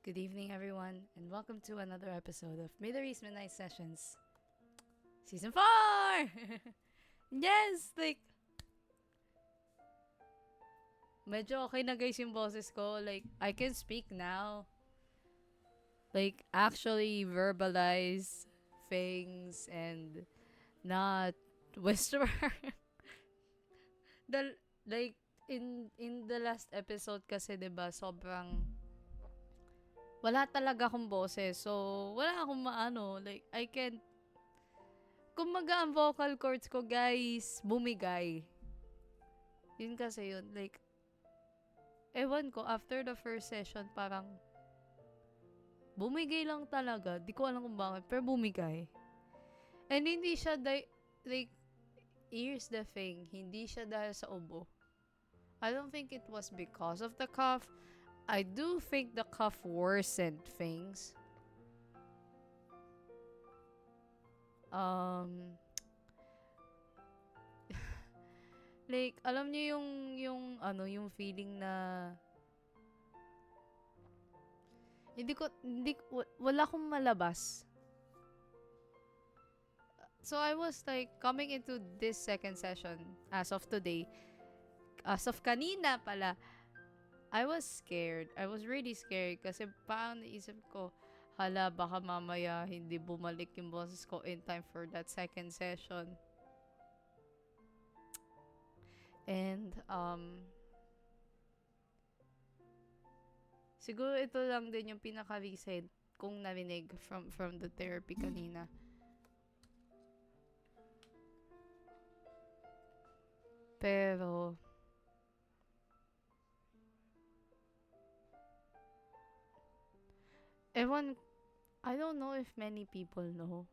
Good evening, everyone, and welcome to another episode of Middle East Midnight Sessions, Season 4! Yes! Medyo okay na guys yung boses ko. I can speak now. Actually verbalize things and not whisper. the, like, in the last episode kasi, diba, sobrang wala talaga akong boses. So, wala akong maano. I can't. Kumbaga, ang vocal cords ko, guys, bumigay. Yun kasi yun. Ewan ko, after the first session, parang bumigay lang talaga. Di ko alam kung bakit, pero bumigay. And hindi siya, here's the thing, hindi siya dahil sa ubo. I don't think it was because of the cough. I do think the cough worsened things. Alam niyo yung feeling na wala akong malabas. So I was coming into this second session as of today. As of kanina pala, I was scared. I was really scared kasi parang naisip ko, hala, baka mamaya hindi bumalik yung boses ko in time for that second session. And, siguro ito lang din yung pinaka-recent kong narinig from the therapy kanina. Pero, I don't know if many people know.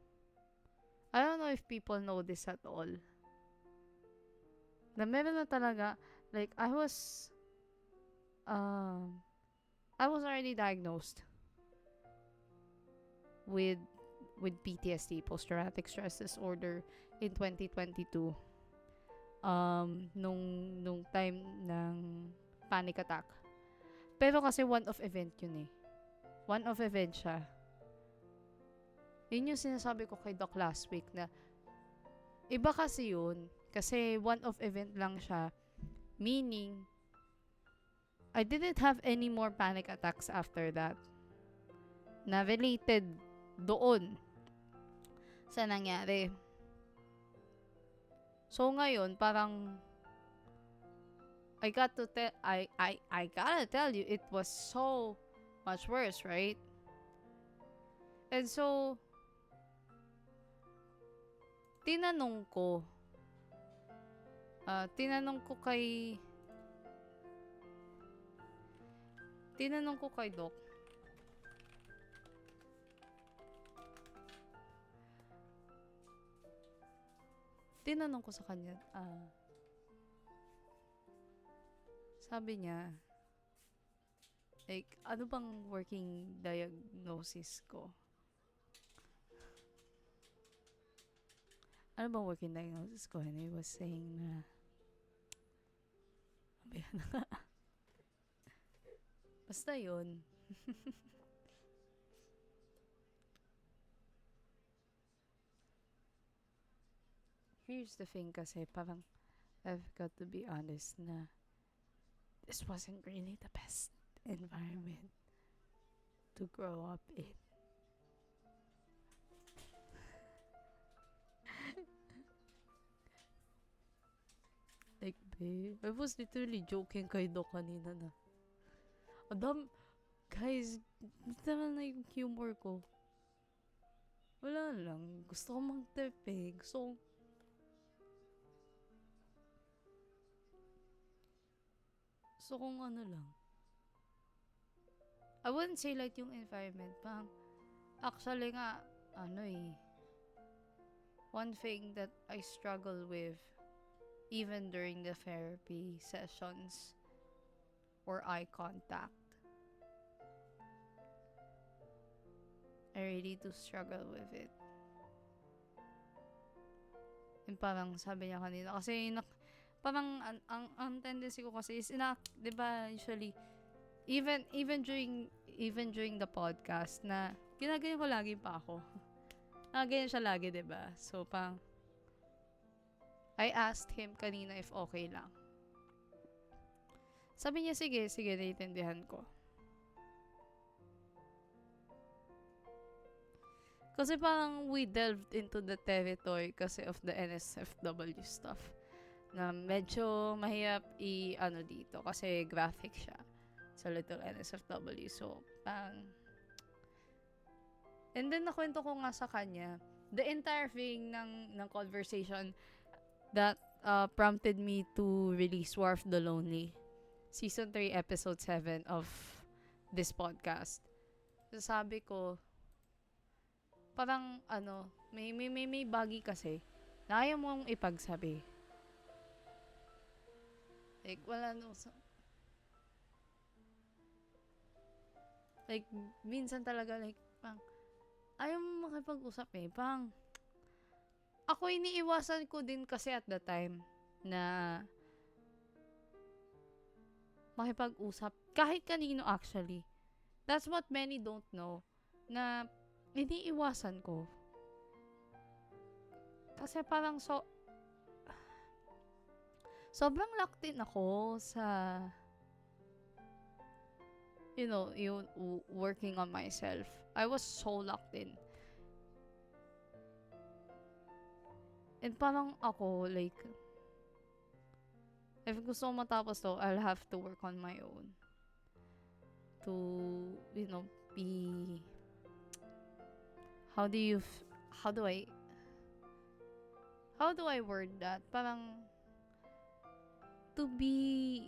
I don't know if people know this at all. Na meron na talaga, I was already diagnosed with PTSD, post-traumatic stress disorder, in 2022. Nung time ng panic attack. Pero kasi one-off event yun eh. One-off event siya. Yun yung sinasabi ko kay Doc last week na iba kasi yun. Kasi one-off event lang siya. Meaning, I didn't have any more panic attacks after that. Na related doon sa nangyari. So ngayon, parang I gotta tell you, it was so much worse, right? And so, tinanong ko kay Doc. Tinanong ko sa kanya, sabi niya, ano bang working diagnosis ko? Ano bang working diagnosis ko? And he was saying na, basta yun. Here's the thing kasi, parang I've got to be honest na this wasn't really the best environment to grow up in. Babe, I was literally joking kay Doc kanina na. Guys, naman na yung humor ko. Wala lang. Gusto ko mag-trip eh. Gusto kong ano lang. I wouldn't say yung environment. Actually nga, one thing that I struggle with even during the therapy sessions or eye contact. I really do struggle with it. And parang sabi niya kanina, kasi parang ang tendency ko kasi is, diba, usually, even during the podcast na ginagayon ko lagi pa ako. Ganyan siya lagi, 'di ba? So I asked him kanina if okay lang. Sabi niya, sige, naiintindihan ko. Kasi parang we delved into the territory kasi of the NSFW stuff. Na medyo mahirap dito kasi graphic siya sa Little NSFW. So, parang... And then, nakwento ko nga sa kanya, the entire thing ng conversation that prompted me to release War of the Lonely. Season 3, Episode 7 of this podcast. So, sabi ko, parang, may bagay kasi na ayaw mong ipagsabi. Like, wala no. Like, minsan talaga, like, parang, ayaw mo makipag-usap eh. Parang, ako iniiwasan ko din kasi at the time na makipag-usap. Kahit kanino actually. That's what many don't know. Na, iniiwasan ko. Kasi parang sobrang locked in ako sa working on myself. I was so locked in. And parang ako, like, if gusto ko matapos to, I'll have to work on my own. To, be... How do I word that? Parang, to be,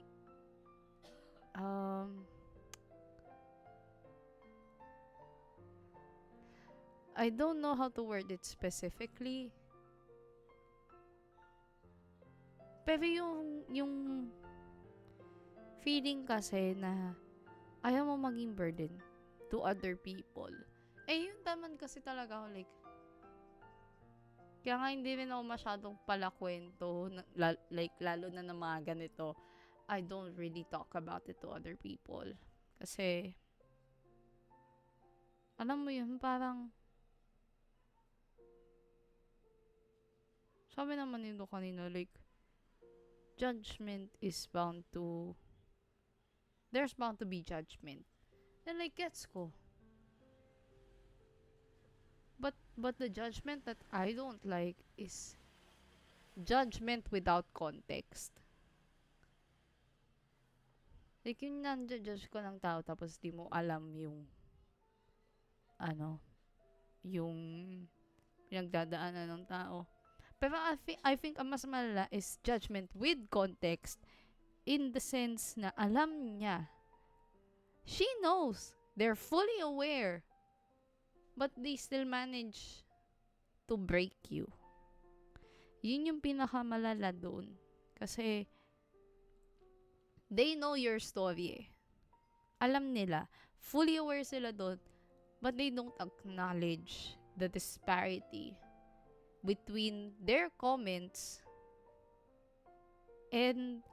I don't know how to word it specifically. Pero yung feeling kasi na ayaw mo maging burden to other people. Yun naman kasi talaga ako, like, kaya nga hindi rin ako masyadong palakwento, lalo na ng mga ganito. I don't really talk about it to other people. Kasi, alam mo yun, parang, sabi naman nito kanina, like, there's bound to be judgment. And like, gets ko. But the judgment that I don't like is judgment without context. Like, yung nandjudge ko ng tao tapos di mo alam yung yung pinagdadaanan ng tao. Pero I think ang mas malala is judgment with context in the sense na alam niya. She knows. They're fully aware. But they still manage to break you. Yun yung pinakamalala doon. Kasi they know your story eh. Alam nila. Fully aware sila doon. But they don't acknowledge the disparity between their comments and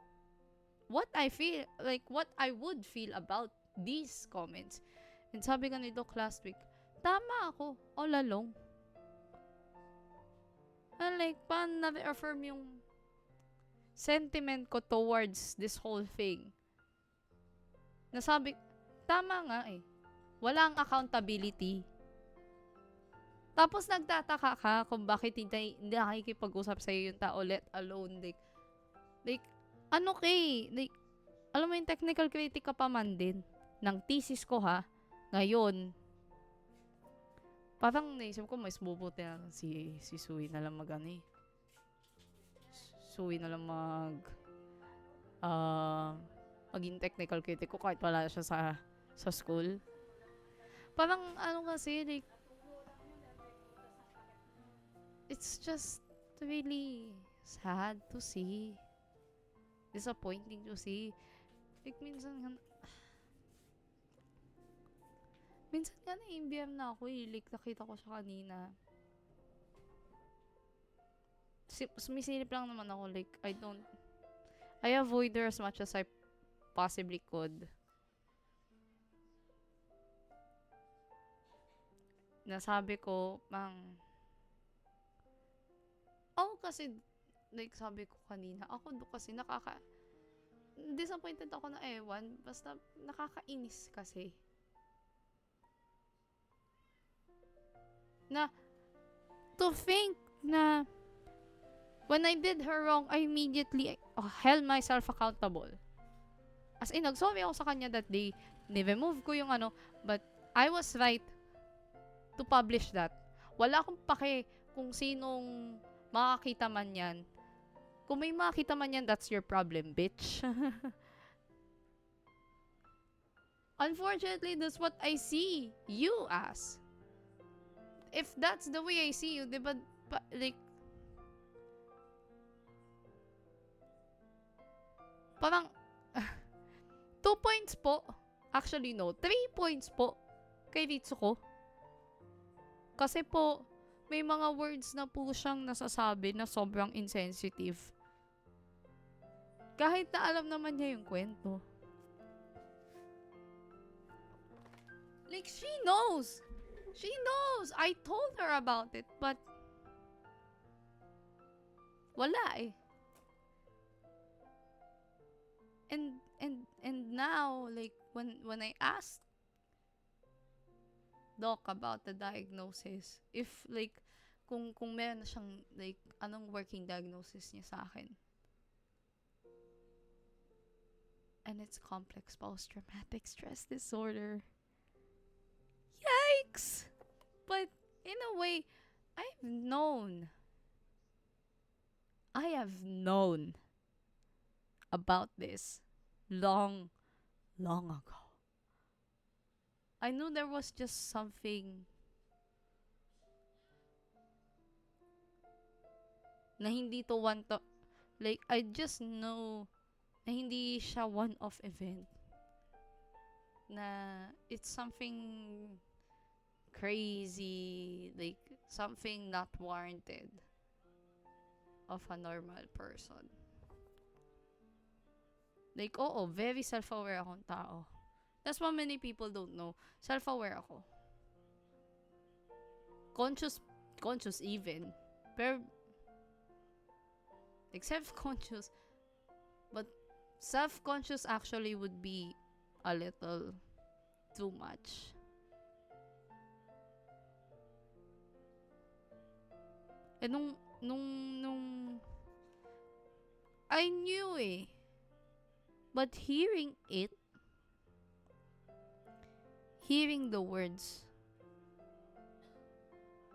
what I feel, like what I would feel about these comments. And sabi ka nito last week, tama ako all along. And like, paano na-reaffirm yung sentiment ko towards this whole thing? Nasabi, tama nga eh. Walang accountability. Tapos nagtataka ka kung bakit hindi nakikipag-usap sa'yo yung tao, let alone, like, like, alam mo yung technical critic ka pa man din, ng thesis ko ha, ngayon, parang naisip ko, mas bubuti na si Sui na lang Sui na lang maging technical critic ko kahit wala siya sa school. Parang, kasi, like, it's just really sad to see. Disappointing to see. Like, minsan nga na-imbiam na ako eh. Like, nakita ko siya kanina. Sumisilip lang naman ako. Like, I avoid her as much as I possibly could. nasabi ko, kasi, like, sabi ko kanina, ako kasi disappointed ako na ewan, basta nakakainis kasi. Na, to think na, when I did her wrong, I immediately held myself accountable. As in, nag-sorry ako sa kanya that day, ni-remove ko yung but I was right to publish that. Wala akong pake kung sinong makakita man yan. Kung may makakita man yan, that's your problem, bitch. Unfortunately, that's what I see you as. If that's the way I see you, diba, like, parang, 2 points po. Actually, no. 3 points po kay Ritsuko. Kasi po, may mga words na po siyang nasasabi na sobrang insensitive. Kahit na alam naman niya yung kwento. Like, she knows. She knows. I told her about it, but wala eh. And now, like, when I asked Doc about the diagnosis, if like kung meron na siyang like anong working diagnosis niya sa akin. And it's complex post-traumatic stress disorder. Yikes! But in a way, I have known about this long ago. I knew there was just something na hindi to like, I just know na hindi siya one-off event. Na it's something crazy, like, something not warranted of a normal person. Like, very self-aware akong tao. That's what many people don't know. Self-aware ako. Conscious even. Pero, like, self-conscious. But, self-conscious actually would be a little too much. And nung I knew eh. But hearing the words,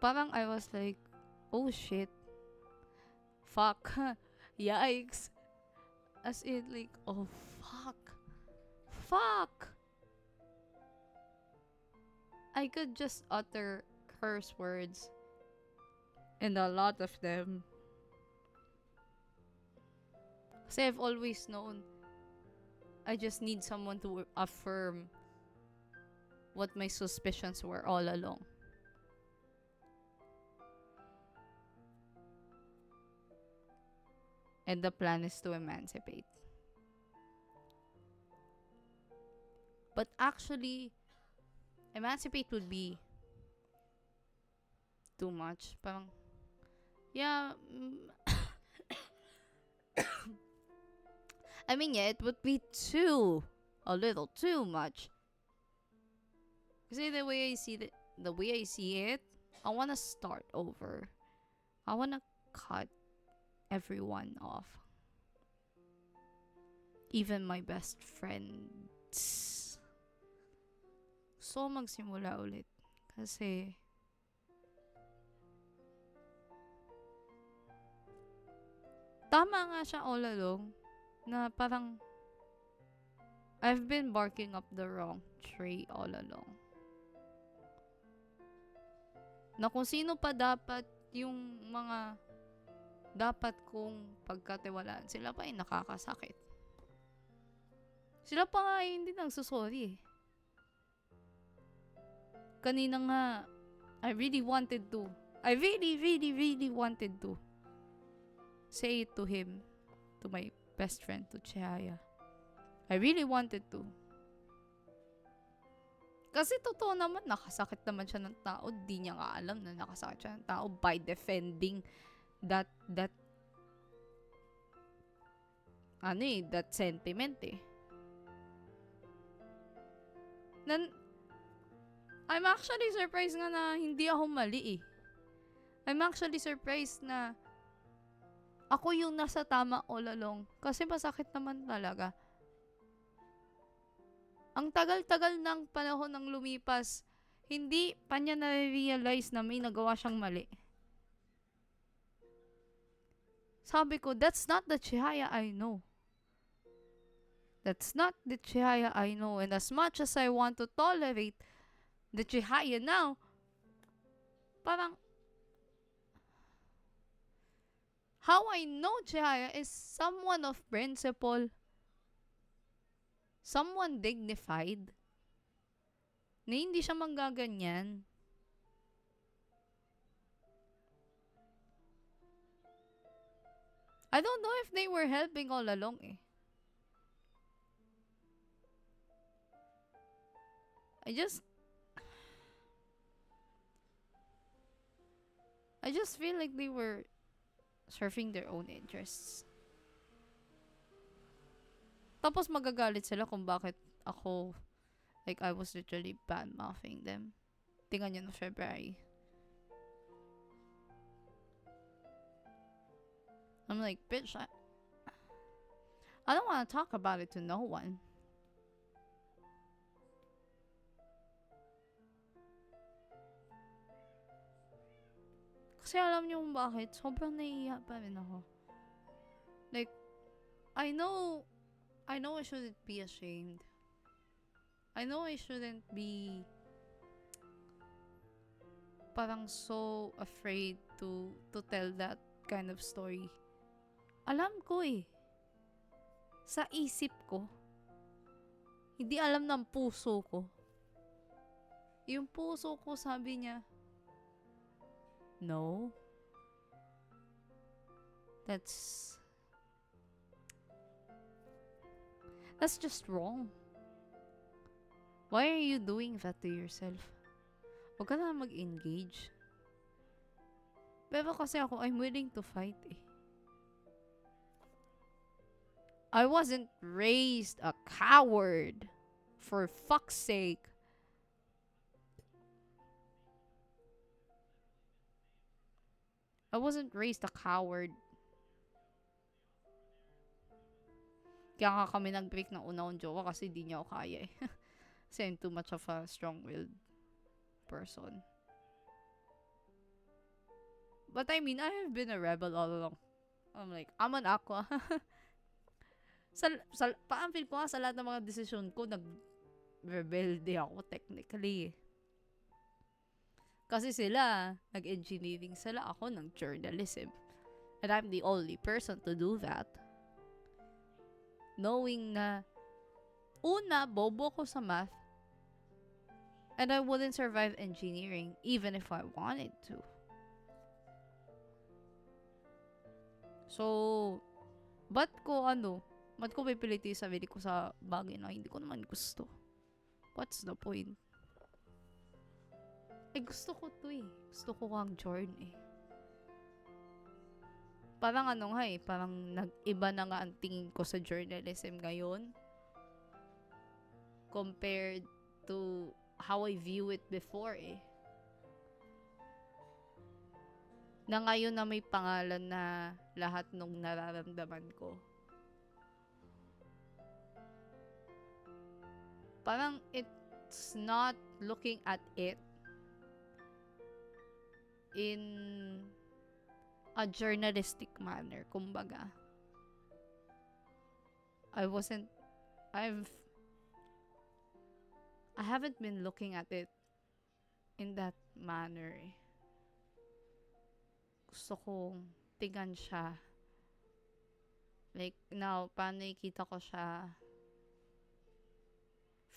parang I was like, oh shit. Fuck. Yikes. As in, like, oh fuck. I could just utter curse words. And a lot of them. Kasi I've always known, I just need someone to affirm what my suspicions were all along. And the plan is to emancipate. But actually, emancipate would be too much. Parang, yeah, I mean, yeah, it would be a little too much. Kasi the way I see it, I wanna start over. I wanna cut everyone off. Even my best friends. So, magsimula ulit. Kasi, tama nga siya all along. Na parang, I've been barking up the wrong tree all along. Na kung sino pa dapat yung mga dapat kong pagkatiwalaan, sila pa ay nakakasakit. Sila pa nga ay hindi nagsusorry eh. Kanina nga, I really wanted to say it to him, to my best friend, to Chihaya. I really wanted to. Kasi totoo naman, nakasakit naman siya ng tao. Di niya nga alam na nakasakit siya ng tao by defending that that sentiment eh. Nan, I'm actually surprised nga na hindi ako mali eh. I'm actually surprised na ako yung nasa tama all along. Kasi masakit naman talaga. Ang tagal-tagal ng panahon ng lumipas, hindi pa niya na-realize na may nagawa siyang mali. Sabi ko, that's not the Chihaya I know. That's not the Chihaya I know. And as much as I want to tolerate the Chihaya now, parang, how I know Chihaya is someone of principle, someone dignified, na hindi siya manggaganyan. I don't know if they were helping all along eh. I just feel like they were serving their own interests. Tapos magagalit sila kung bakit ako, like, I was literally bad-mouthing them. Tingnan nyo no February. I'm like, bitch, I don't want to talk about it to no one. Kasi alam niyo kung bakit, sobrang naiiyak pa rin ako. Like, I know I shouldn't be ashamed. I know I shouldn't be parang so afraid to tell that kind of story. Alam ko eh. Sa isip ko. Hindi alam ng puso ko. Yung puso ko sabi niya, no. That's just wrong. Why are you doing that to yourself? Huwag ka na mag-engage. Pero kasi ako, I'm willing to fight eh. I wasn't raised a coward. For fuck's sake. I wasn't raised a coward. Kaya nga kami nag-break ng una kong jowa kasi di niya ako kaya eh. Kasi I'm too much of a strong-willed person. But I mean, I have been a rebel all along. I'm like, I'm an aqua. Parang feel ko nga sa lahat ng mga desisyon ko, nag-rebelde ako technically. Kasi sila, nag-engineering sila, ako nag-journalism. And I'm the only person to do that. Knowing na, una, bobo ko sa math. And I wouldn't survive engineering even if I wanted to. So, ba't ko pipilitin yung sarili ko sa bagay na hindi ko naman gusto? What's the point? Eh, gusto ko to eh. Gusto ko kang Jorn eh. Parang parang nag-iba na nga ang tingin ko sa journalism ngayon. Compared to how I view it before eh. Na ngayon na may pangalan na lahat nung nararamdaman ko. Parang it's not looking at it in a journalistic manner, kumbaga. I haven't been looking at it in that manner. Gusto kong tingnan siya. Like, now, paano nakikita ko siya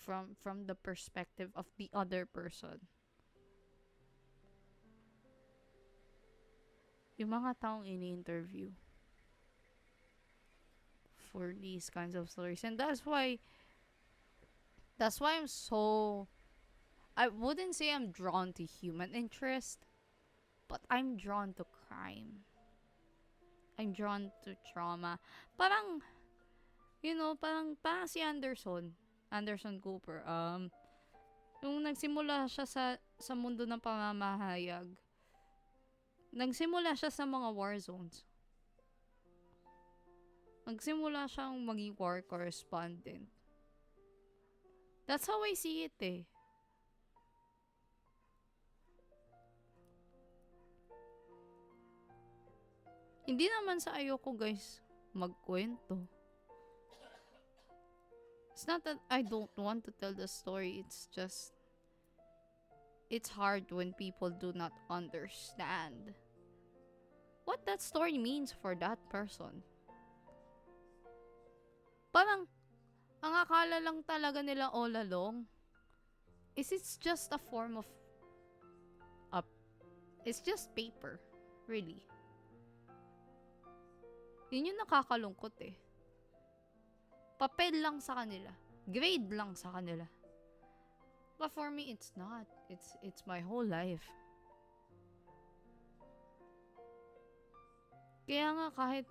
from the perspective of the other person. Yung mga taong ini-interview for these kinds of stories. And that's why I'm so I wouldn't say I'm drawn to human interest, but I'm drawn to crime. I'm drawn to trauma. Parang, parang si Anderson Cooper, nung nagsimula siya sa mundo ng pamamahayag, nagsimula siya sa mga war zones. Nagsimula siyang maging war correspondent. That's how I see it eh. Hindi naman sa ayoko guys magkwento. It's not that I don't want to tell the story. It's just, it's hard when people do not understand what that story means for that person. Parang, ang akala lang talaga nila all along is it's just a form of, it's just paper. Really. Yun yung nakakalungkot eh. Papel lang sa kanila. Grade lang sa kanila. But for me, it's not. It's my whole life. Kaya nga kahit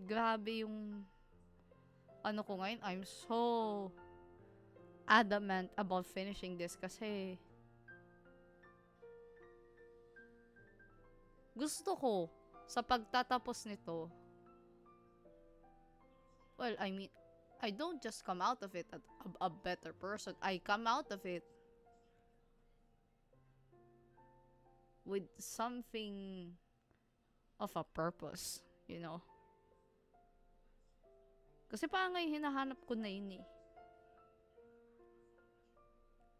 grabe yung ano ko ngayon, I'm so adamant about finishing this kasi gusto ko sa pagtatapos nito, well, I mean, I don't just come out of it a better person. I come out of it with something of a purpose, you know? Kasi parang ngayon hinahanap ko na yun eh.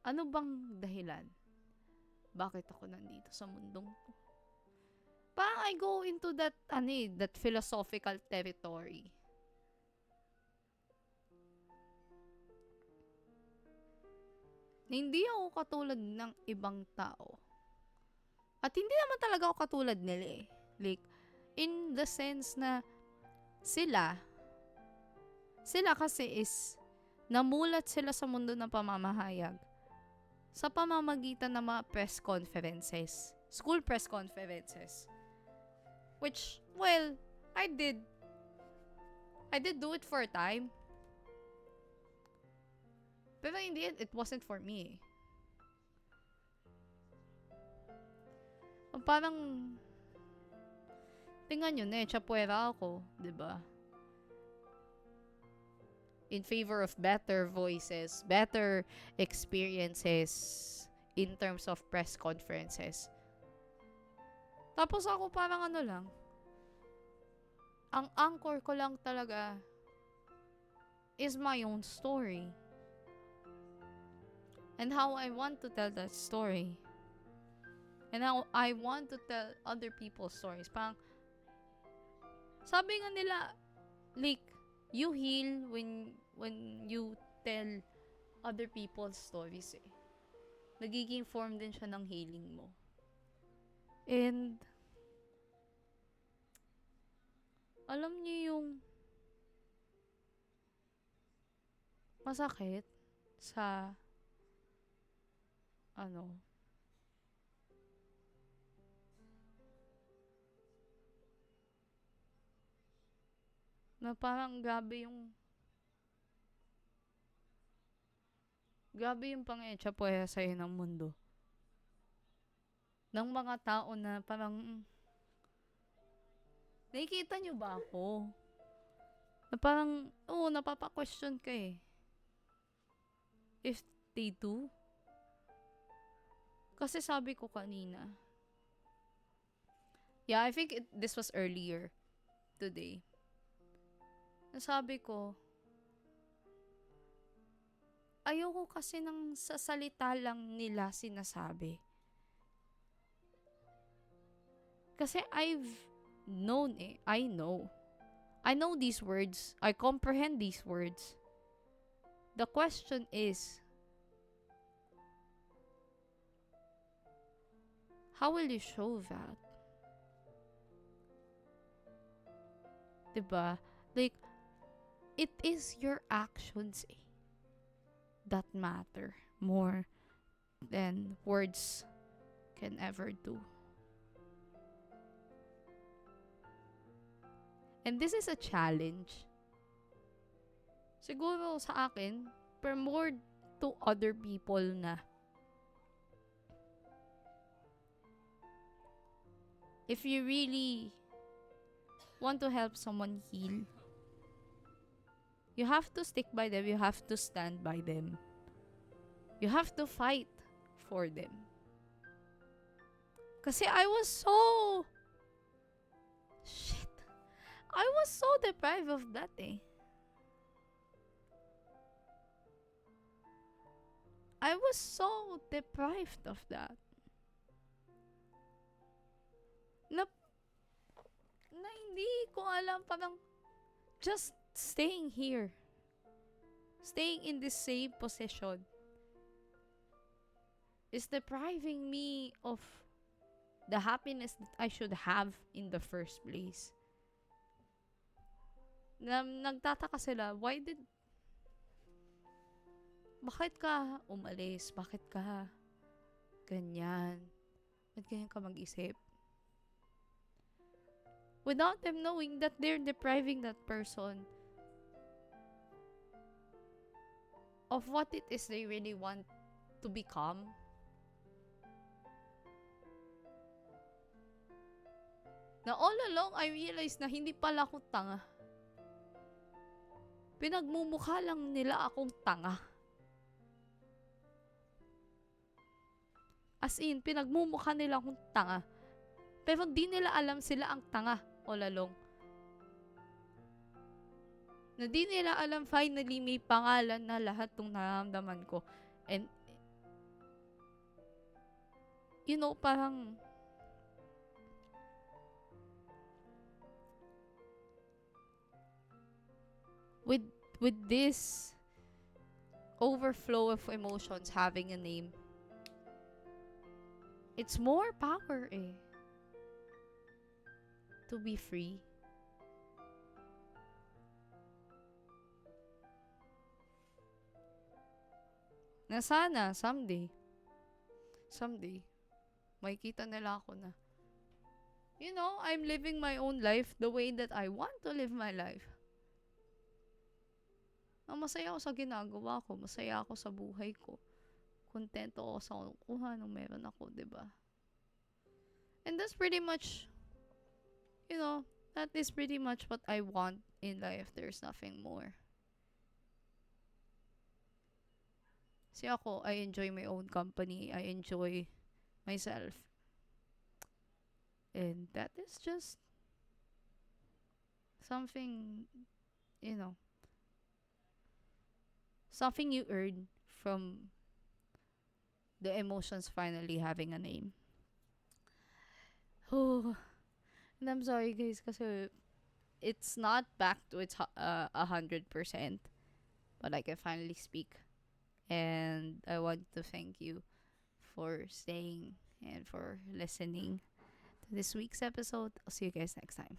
Ano bang dahilan? Bakit ako nandito sa mundong to? Parang I go into that, that philosophical territory. Na hindi ako katulad ng ibang tao. At hindi naman talaga ako katulad nila eh. Like, in the sense na sila kasi is namulat sila sa mundo ng pamamahayag sa pamamagitan ng mga press conferences. School press conferences. Which, well, I did do it for a time. Pero in the end, it wasn't for me. Parang, tingnan nyo na chapuera ako, diba? In favor of better voices, better experiences in terms of press conferences. Tapos ako parang ano lang, ang anchor ko lang talaga is my own story. And how I want to tell that story. And how I want to tell other people's stories. Parang, sabi nga nila, like, you heal when you tell other people's stories eh. Nagiging form din siya ng healing mo. And, alam niyo yung masakit sa na parang grabe yung pang-etsapuya sa'yo ng mundo. Ng mga tao na parang, nakikita nyo ba ako? Na parang, napapa-question ka eh. If they do. Kasi sabi ko kanina, I think this was earlier today. Nasabi ko, ayoko kasi ng sa salita lang nila sinasabi. Kasi I've known eh. I know these words. I comprehend these words. The question is, how will you show that? Diba? Like, it is your actions that matter more than words can ever do. And this is a challenge. Siguro sa akin, pero more to other people na. If you really want to help someone heal, you have to stick by them. You have to stand by them. You have to fight for them. Kasi I was so... Shit. I was so deprived of that eh. I was so deprived of that. Na, na hindi ko alam, parang just staying here. Staying in this same position is depriving me of the happiness that I should have in the first place. Nagtataka sila, bakit ka umalis? Bakit ka ganyan? Ba't ganyan ka mag-isip? Without them knowing that they're depriving that person of what it is they really want to become. Na all along, I realized na hindi pala ako tanga. Pinagmumukha lang nila akong tanga. As in, pinagmumukha nila akong tanga. Pero di nila alam sila ang tanga all along. Na di nila alam finally may pangalan na lahat ng nararamdaman ko. And, you know, parang with this overflow of emotions having a name, it's more power eh. To be free. Na sana, someday, makikita nila ako na, you know, I'm living my own life the way that I want to live my life. Masaya ako sa ginagawa ko. Masaya ako sa buhay ko. Kontento ako sa kung anong meron ako, diba? And that's pretty much, you know, that is pretty much what I want in life. There's nothing more. Kasi ako, I enjoy my own company. I enjoy myself. And that is just something, you know, something you earn from the emotions finally having a name. Oh, and I'm sorry guys kasi it's not back to its 100%, but I can finally speak. And I want to thank you for staying and for listening to this week's episode. I'll see you guys next time.